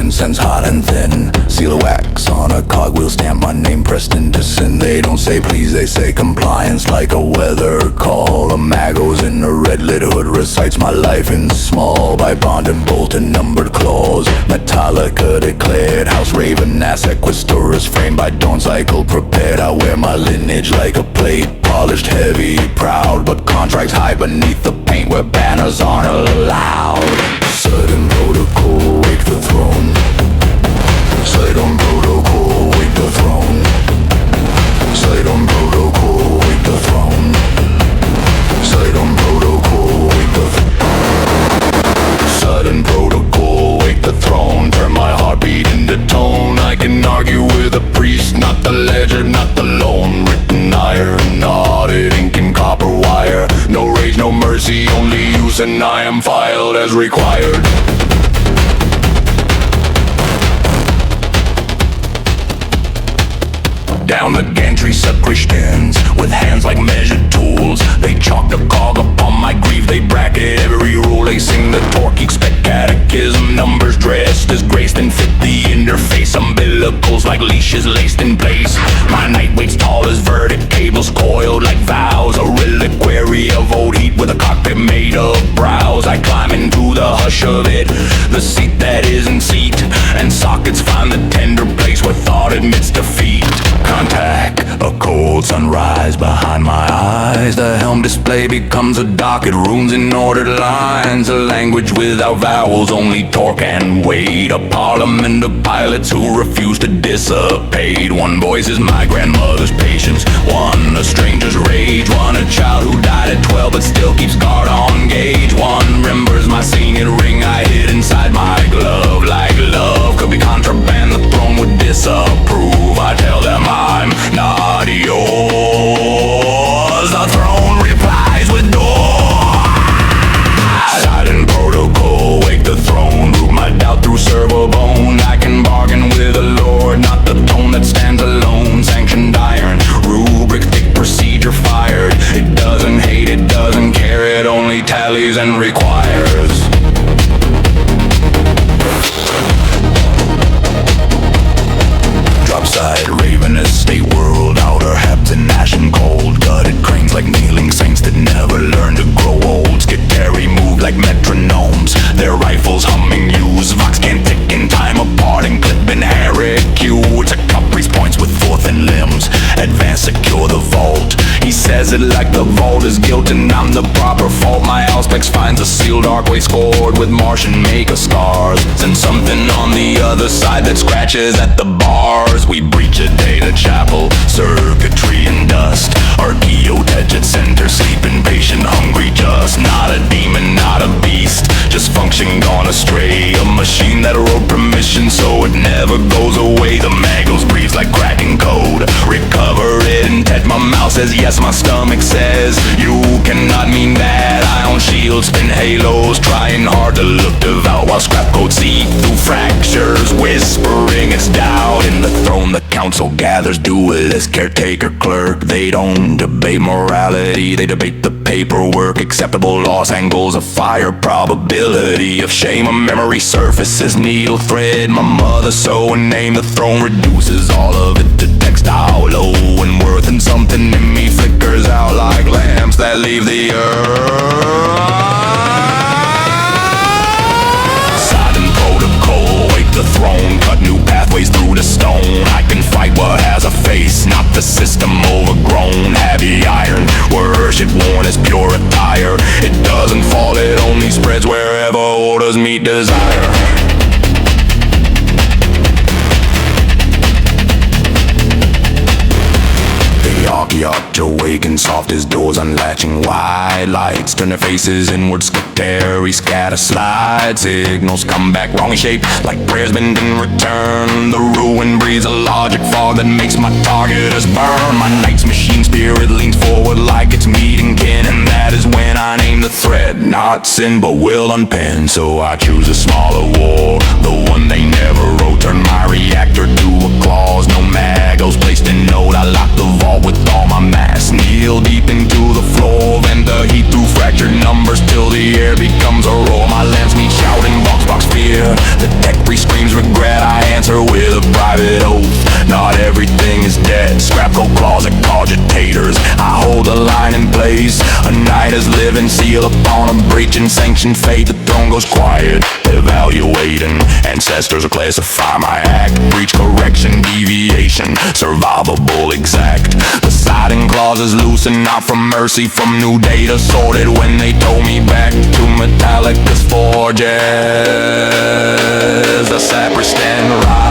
incense hot and thin. Seal of wax on a cogwheel, stamp my name pressed into sin. They don't say please, they say compliance, like a weather call. A magos in a red lit hood recites my life in small, by bond and bolt and numbered clause. Metalica declared, house raven asset Questoris frame by dawn cycle prepared. I wear my lineage like a plate, polished heavy, proud, but contracts hide beneath the paint where banners aren't allowed. Sidon Protocol, wake the throne. Sidon Protocol, wake the throne. Sidon Protocol, wake the throne. Sidon Protocol, wake the throne. Sidon Protocol, wake the throne. Turn my heartbeat into tone. I can argue with a priest, not the ledger, not the loan. Written iron, knotted ink and copper wire. No rage, no mercy, only use, and I am filed as required. Down the gantry sacrificials, with hands like measured tools. They chalk the cog upon my grief, they bracket every rule. They sing the torque, expect catechism. Numbers dressed as grace, then fit the interface. Umbilicals like leashes laced in place. My night waits tall as verdict cables, coiled like vows. A reliquary of old heat with a cockpit made of brows. I climb into the hush of it, the seat that isn't seat. And sockets find the tender place where thought admits defeat. Contact, a cold sunrise behind my eyes. The helm display becomes a docket, runes in ordered lines. A language without vowels, only torque and weight. A parliament of pilots who refuse to dissipate. One voice is my grandmother's patience, one a stranger's rage. One a child who died at 12 but still keeps guard on gauge. One remembers my signet ring I hid inside my glove. Like love could be contraband, the throne would disapprove. I tell them I'm not yours. The throne replies with door. Sidon Protocol, wake the throne. Root my doubt through servo bone. I can bargain with the Lord, not the tone that stands alone. Sanctioned iron, rubric thick procedure fired. It doesn't hate, it doesn't care, it only tallies and requires. Dropside, ravenous state world, outer habs and ashen cold. Gutted cranes like kneeling saints that never learn to grow old. Scary move like metronomes, their rifles humming use. Vox can't tick in time apart and clip and Eric Q. It's a Caprice points with fourth and limbs. Advance, secure the vault. He says it like the vault is guilt and I'm the proper fault. My Auspex finds a sealed archway scored with Martian maker scars. And something on the other side that scratches at the bars. We breach a data chapel, circuitry and dust. Archeotech at center, sleeping patient, hungry just. Not a demon, not a beast, just function gone astray. A machine that wrote permission so it never goes away. The magos breathes like cracking code. Recover it and touch my mouth says yes, my stomach says you cannot mean that. Ion shields spin halos, trying hard to look devout while scrapcode see through fractures, whispering its doubt. In the throne the council gathers, duelist, caretaker, clerk. They don't debate morality, they debate the paperwork. Acceptable loss, angles of fire, probability of shame. A memory surfaces, needle thread. My mother so a name, the throne reduces all of it to textile, low and worth. And something in me flickers out like lamps that leave the earth. Sidon Protocol, wake the throne. Cut new pathways through the stone. I can fight what has a face, not the system overgrown. Heavy iron, worship worn as pure attire. It doesn't fall, it only spreads wherever orders meet desire. Archeotech awaken, soft as doors unlatching wide. Lights turn their faces inward, scary scatter slide. Signals come back wrong shape, like prayers bend in return. The ruin breathes a logic fog that makes my targeters burn. My knight's machine spirit leans forward like it's meeting kin. And that is when I name the thread, not sin but will unpin. So I choose a smaller war, the one they never wrote. Turn my reactor to a clause, no magos placed in note. I lock the vault with all my mass, kneel deep into the floor. Vent the heat through fractured numbers till the air becomes a roar. My lambs meet shouting, box fear. The tech pre-screams regret. seal upon a breaching sanctioned fate. The throne goes quiet, evaluating. Ancestors will classify my act. Breach, correction, deviation, survivable, exact. The Sidon clauses loosen out from mercy, from new data sorted when they told me back to Mechanicus forges. The sacristan rise.